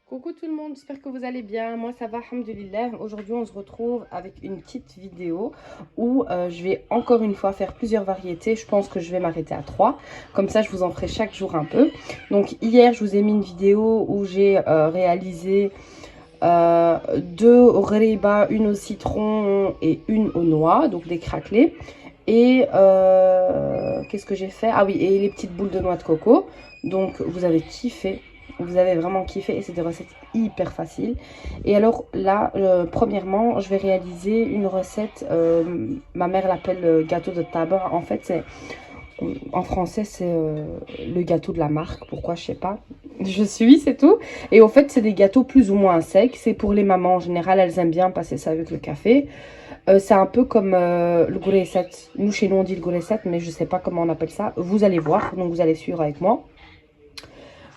Coucou tout le monde, j'espère que vous allez bien. Moi ça va, alhamdoulilah. Aujourd'hui on se retrouve avec une petite vidéo où je vais encore une fois faire plusieurs variétés. Je pense que je vais m'arrêter à 3. Comme ça je vous en ferai chaque jour un peu. Donc hier je vous ai mis une vidéo où j'ai réalisé 2 ghoriba, une au citron et une aux noix, donc des craquelés. Et qu'est-ce que j'ai fait? Ah oui, et les petites boules de noix de coco. Donc vous avez kiffé. Vous avez vraiment kiffé et c'est des recettes hyper faciles. Et alors là, premièrement, je vais réaliser une recette. Ma mère l'appelle gâteau de tabac. En fait, c'est en français, c'est le gâteau de la marque. Pourquoi, je sais pas. Je suis, c'est tout. Et au fait, c'est des gâteaux plus ou moins secs. C'est pour les mamans en général. Elles aiment bien passer ça avec le café. C'est un peu comme le gouressat. Nous, chez nous, on dit le gouressat, mais je sais pas comment on appelle ça. Vous allez voir. Donc, vous allez suivre avec moi.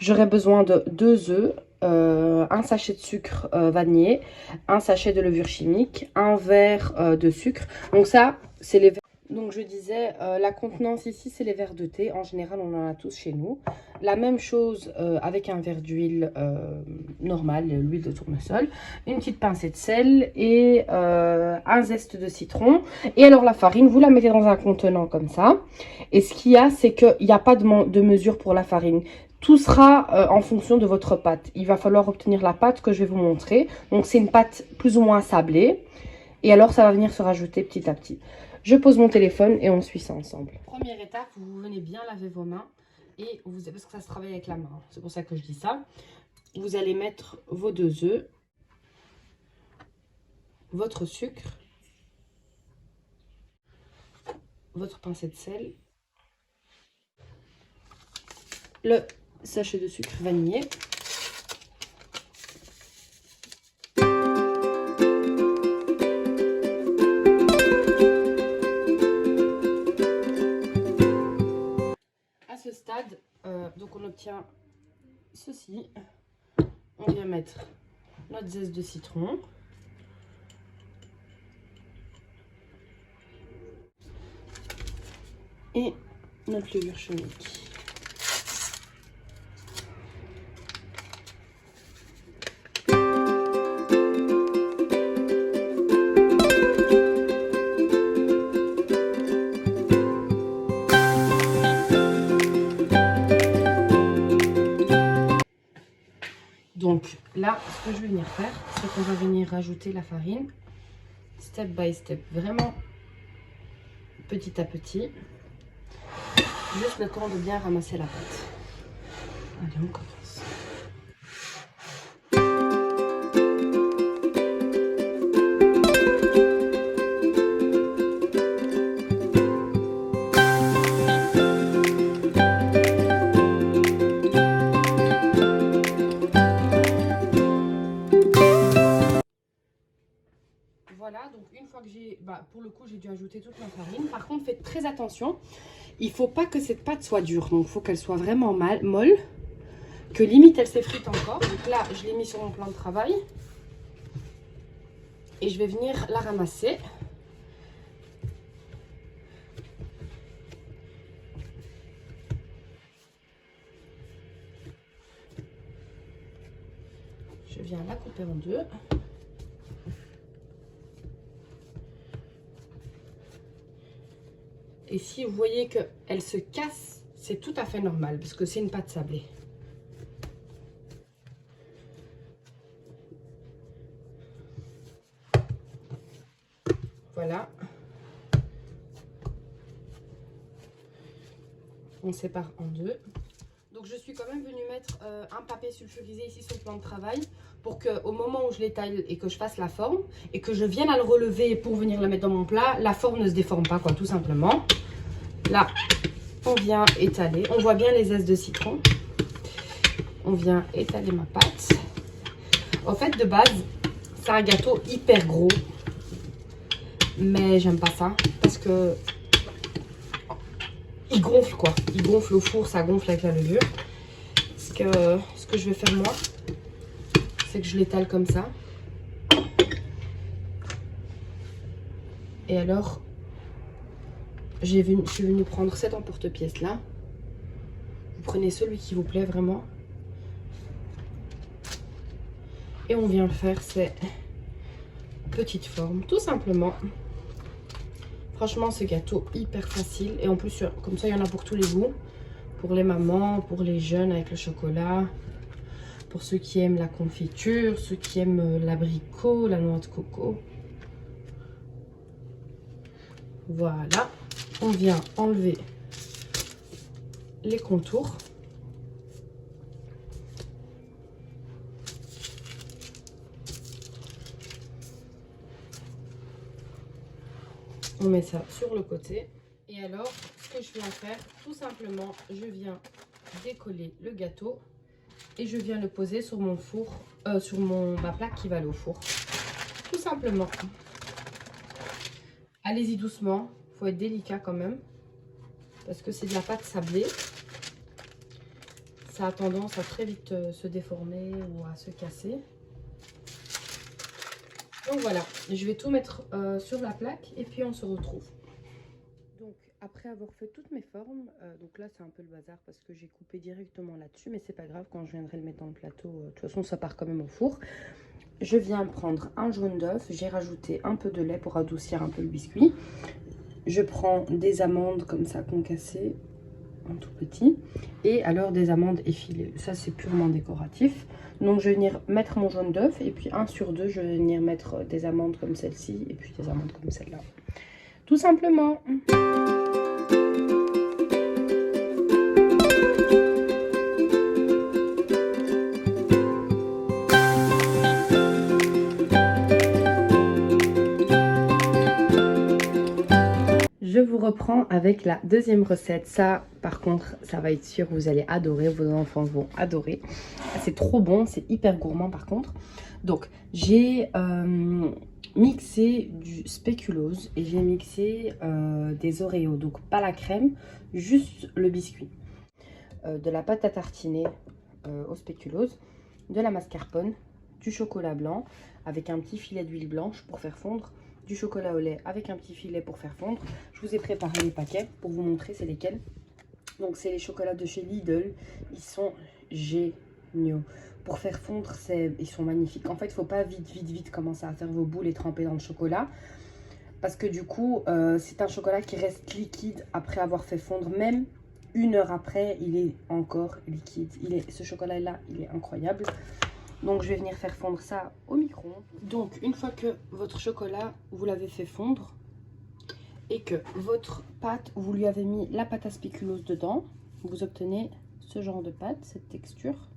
J'aurai besoin de 2 œufs, un sachet de sucre vanillé, un sachet de levure chimique, un verre de sucre. Donc ça, c'est les verres. Donc je disais, la contenance ici, c'est les verres de thé. En général, on en a tous chez nous. La même chose avec un verre d'huile normale, l'huile de tournesol. Une petite pincée de sel et un zeste de citron. Et alors la farine, vous la mettez dans un contenant comme ça. Et ce qu'il y a, c'est qu'il n'y a pas de mesure pour la farine. Tout sera en fonction de votre pâte. Il va falloir obtenir la pâte que je vais vous montrer. Donc c'est une pâte plus ou moins sablée. Et alors ça va venir se rajouter petit à petit. Je pose mon téléphone et on suit ça ensemble. Première étape, vous venez bien laver vos mains. Et parce que ça se travaille avec la main. C'est pour ça que je dis ça. Vous allez mettre vos 2 œufs. Votre sucre. Votre pincée de sel. Le sachet de sucre vanillé. À ce stade, donc on obtient ceci. On vient mettre notre zeste de citron. Et notre levure chimique. Donc là, ce que je vais venir faire, c'est qu'on va venir rajouter la farine, step by step, vraiment petit à petit, juste le temps de bien ramasser la pâte. Allez, on commence. Voilà, donc une fois que j'ai, pour le coup, j'ai dû ajouter toute ma farine. Par contre, faites très attention. Il ne faut pas que cette pâte soit dure. Donc, il faut qu'elle soit vraiment molle. Que limite, elle s'effrite encore. Donc là, je l'ai mis sur mon plan de travail. Et je vais venir la ramasser. Je viens la couper en 2. Et si vous voyez qu'elle se casse, c'est tout à fait normal parce que c'est une pâte sablée. Voilà. On sépare en 2. Donc je suis quand même venue mettre un papier sulfurisé ici sur le plan de travail pour qu'au moment où je l'étale et que je fasse la forme et que je vienne à le relever pour venir la mettre dans mon plat, la forme ne se déforme pas, quoi, tout simplement. Là, on vient étaler. On voit bien les zestes de citron. On vient étaler ma pâte. En fait, de base, c'est un gâteau hyper gros. Mais j'aime pas ça parce que il gonfle, quoi. Il gonfle au four, ça gonfle avec la levure. Ce que je vais faire moi, c'est que je l'étale comme ça. Et alors, je suis venue prendre cet emporte-pièce là. Vous prenez celui qui vous plaît vraiment. Et on vient faire ces petites formes, tout simplement. Franchement, ce gâteau hyper facile. Et en plus, comme ça, il y en a pour tous les goûts. Pour les mamans, pour les jeunes avec le chocolat. Pour ceux qui aiment la confiture, ceux qui aiment l'abricot, la noix de coco. Voilà. On vient enlever les contours. On met ça sur le côté. Et alors, ce que je viens faire, tout simplement, je viens décoller le gâteau et je viens le poser sur mon four, sur ma plaque qui va aller au four. Tout simplement. Allez-y doucement, il faut être délicat quand même, parce que c'est de la pâte sablée. Ça a tendance à très vite se déformer ou à se casser. Donc voilà, je vais tout mettre sur la plaque et puis on se retrouve. Donc après avoir fait toutes mes formes, donc là c'est un peu le bazar parce que j'ai coupé directement là-dessus, mais c'est pas grave, quand je viendrai le mettre dans le plateau, de toute façon ça part quand même au four. Je viens prendre un jaune d'œuf, j'ai rajouté un peu de lait pour adoucir un peu le biscuit. Je prends des amandes comme ça concassées, un tout petit, et alors des amandes effilées, ça c'est purement décoratif. Donc je vais venir mettre mon jaune d'œuf et puis 1 sur 2 je vais venir mettre des amandes comme celle-ci et puis des amandes comme celle-là, tout simplement. Je vous reprends avec la deuxième recette. Ça, par contre, ça va être sûr, vous allez adorer. Vos enfants vont adorer. C'est trop bon, c'est hyper gourmand par contre. Donc, j'ai mixé du spéculoos et j'ai mixé des Oreos. Donc, pas la crème, juste le biscuit. De la pâte à tartiner au spéculoos, de la mascarpone, du chocolat blanc avec un petit filet d'huile blanche pour faire fondre, du chocolat au lait avec un petit filet pour faire fondre. Je vous ai préparé les paquets pour vous montrer c'est lesquels. Donc c'est les chocolats de chez Lidl, ils sont géniaux. Pour faire fondre, ils sont magnifiques. En fait, il ne faut pas vite commencer à faire vos boules et tremper dans le chocolat. Parce que du coup, c'est un chocolat qui reste liquide après avoir fait fondre. Même 1 heure après, il est encore liquide. Ce chocolat-là, il est incroyable. Donc je vais venir faire fondre ça au micro-ondes. Donc une fois que votre chocolat, vous l'avez fait fondre et que votre pâte, vous lui avez mis la pâte à spéculoos dedans, vous obtenez ce genre de pâte, cette texture.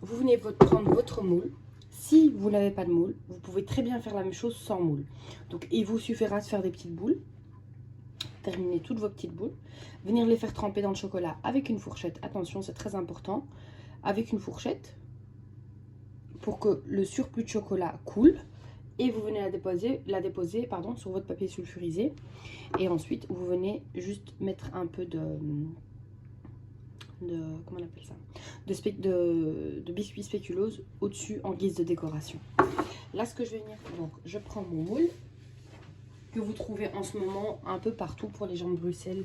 Vous venez prendre votre moule. Si vous n'avez pas de moule, vous pouvez très bien faire la même chose sans moule. Donc il vous suffira de faire des petites boules. Terminer toutes vos petites boules. Venir les faire tremper dans le chocolat avec une fourchette. Attention, c'est très important. Avec une fourchette. Pour que le surplus de chocolat coule et vous venez la déposer sur votre papier sulfurisé et ensuite vous venez juste mettre un peu de comment on appelle ça, de biscuit spéculoos au dessus en guise de décoration. Là ce que je vais venir, donc je prends mon moule que vous trouvez en ce moment un peu partout pour les gens de Bruxelles.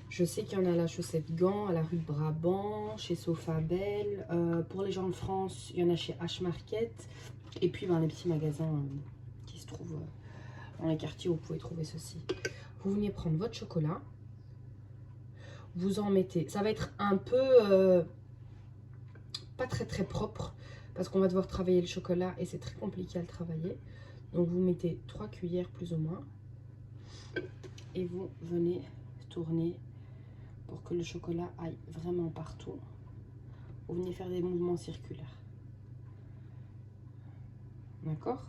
Je sais qu'il y en a à la Chaussette Gand, à la rue de Brabant, chez Sofabel. Pour les gens de France, il y en a chez H-Market. Et puis les petits magasins qui se trouvent dans les quartiers où vous pouvez trouver ceci. Vous venez prendre votre chocolat. Vous en mettez. Ça va être un peu pas très propre. Parce qu'on va devoir travailler le chocolat et c'est très compliqué à le travailler. Donc vous mettez 3 cuillères plus ou moins. Et vous venez tourner pour que le chocolat aille vraiment partout. Vous venez faire des mouvements circulaires. D'accord?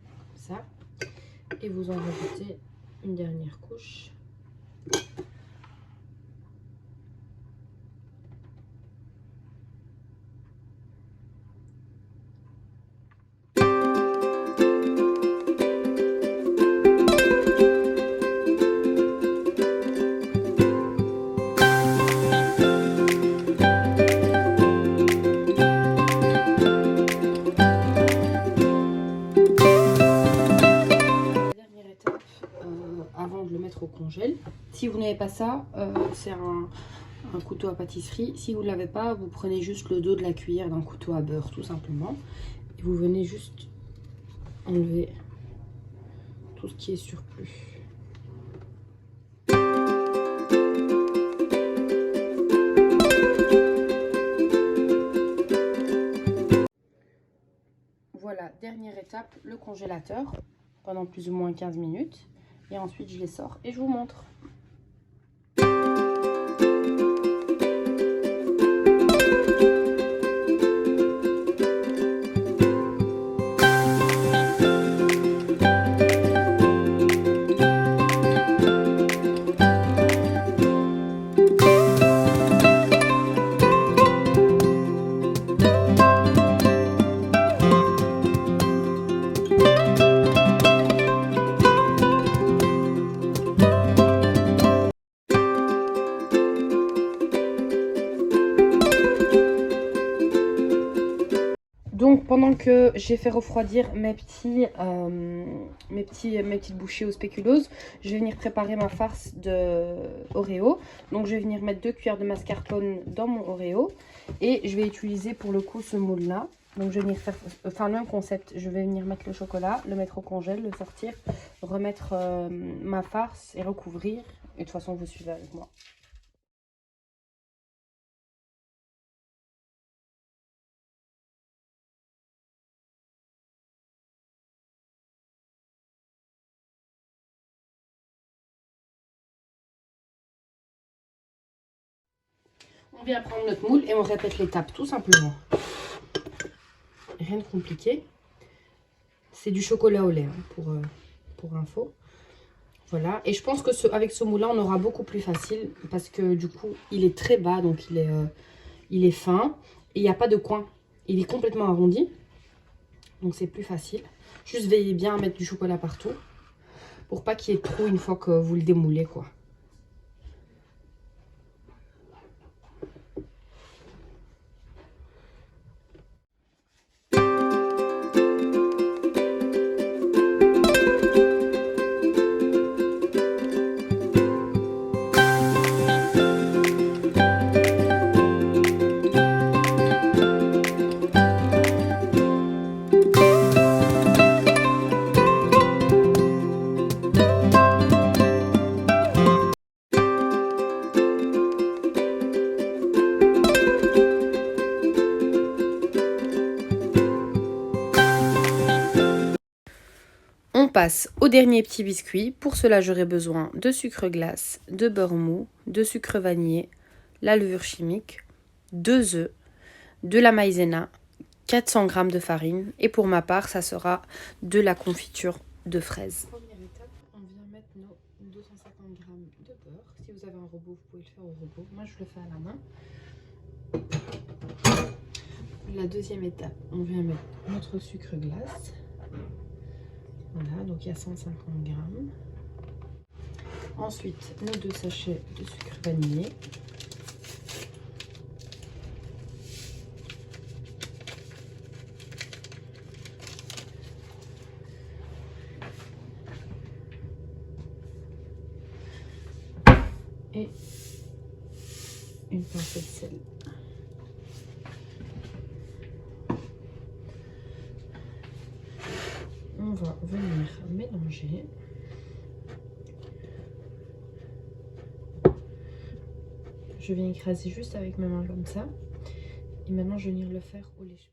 Comme ça. Et vous en rajoutez une dernière couche. Au congèle. Si vous n'avez pas ça, c'est un couteau à pâtisserie. Si vous ne l'avez pas, vous prenez juste le dos de la cuillère d'un couteau à beurre, tout simplement. Et vous venez juste enlever tout ce qui est surplus. Voilà, dernière étape, le congélateur pendant plus ou moins 15 minutes. Et ensuite, je les sors et je vous montre. Donc pendant que j'ai fait refroidir mes petites bouchées au spéculoos, je vais venir préparer ma farce de Oreo. Donc je vais venir mettre 2 cuillères de mascarpone dans mon Oreo et je vais utiliser pour le coup ce moule là. Donc je vais venir faire, enfin le même concept, je vais venir mettre le chocolat, le mettre au congèle, le sortir, remettre ma farce et recouvrir. Et de toute façon vous suivez avec moi. On vient prendre notre moule et on répète l'étape tout simplement. Rien de compliqué. C'est du chocolat au lait hein, pour info. Voilà. Et je pense que avec ce moulin, on aura beaucoup plus facile parce que du coup, il est très bas, donc il est fin. Et il n'y a pas de coin. Il est complètement arrondi. Donc c'est plus facile. Juste veillez bien à mettre du chocolat partout pour pas qu'il y ait trop une fois que vous le démoulez, quoi. On passe au dernier petit biscuit. Pour cela, j'aurai besoin de sucre glace, de beurre mou, de sucre vanillé, la levure chimique, 2 œufs, de la maïzena, 400 g de farine. Et pour ma part, ça sera de la confiture de fraises. Première étape, on vient mettre nos 250 g de beurre. Si vous avez un robot, vous pouvez le faire au robot. Moi, je le fais à la main. La deuxième étape, on vient mettre notre sucre glace. Voilà, donc il y a 150 g. Ensuite, nos 2 sachets de sucre vanillé. Et une pincée de sel. On va venir mélanger. Je viens écraser juste avec mes mains comme ça. Et maintenant, je vais venir le faire au lèche-plat.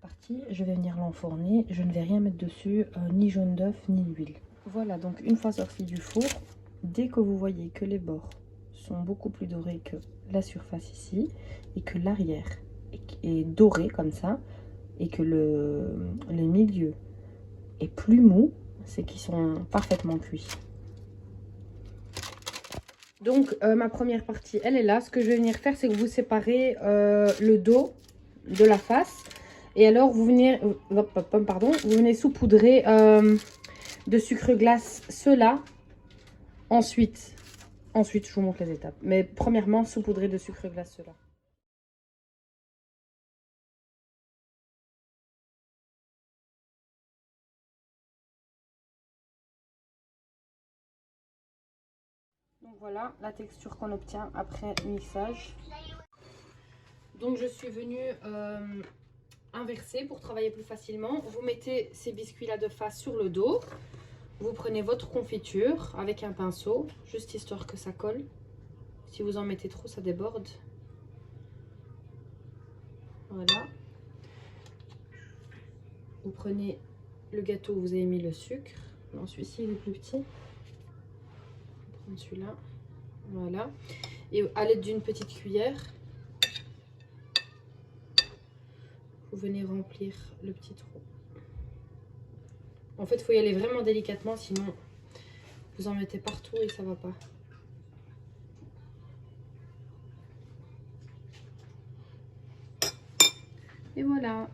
partie, je vais venir l'enfourner. Je ne vais rien mettre dessus, ni jaune d'œuf, ni huile. Voilà, donc une fois sorti du four, dès que vous voyez que les bords sont beaucoup plus dorés que la surface ici, et que l'arrière est doré comme ça, et que le milieu est plus mou, c'est qu'ils sont parfaitement cuits. Donc ma première partie, elle est là. Ce que je vais venir faire, c'est que vous séparez le dos de la face. Et alors, vous venez, vous venez saupoudrer de sucre glace cela. Ensuite, je vous montre les étapes. Mais premièrement, saupoudrer de sucre glace cela. Donc voilà la texture qu'on obtient après mixage. Donc je suis venue inverser pour travailler plus facilement. Vous mettez ces biscuits là de face sur le dos. Vous prenez votre confiture avec un pinceau, juste histoire que ça colle. Si vous en mettez trop, ça déborde. Voilà. Vous prenez le gâteau où vous avez mis le sucre. Non, celui-ci il est plus petit. On va prendre celui-là. Voilà. Et à l'aide d'une petite cuillère, vous venez remplir le petit trou. En fait, il faut y aller vraiment délicatement, sinon vous en mettez partout et ça va pas. Et voilà.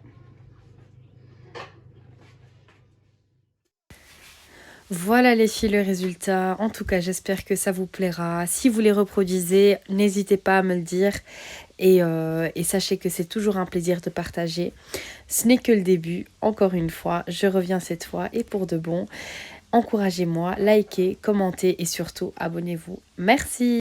Voilà les filles, le résultat. En tout cas, j'espère que ça vous plaira. Si vous les reproduisez, n'hésitez pas à me le dire. Et sachez que c'est toujours un plaisir de partager. Ce n'est que le début. Encore une fois, je reviens cette fois et pour de bon. Encouragez-moi, likez, commentez et surtout abonnez-vous. Merci.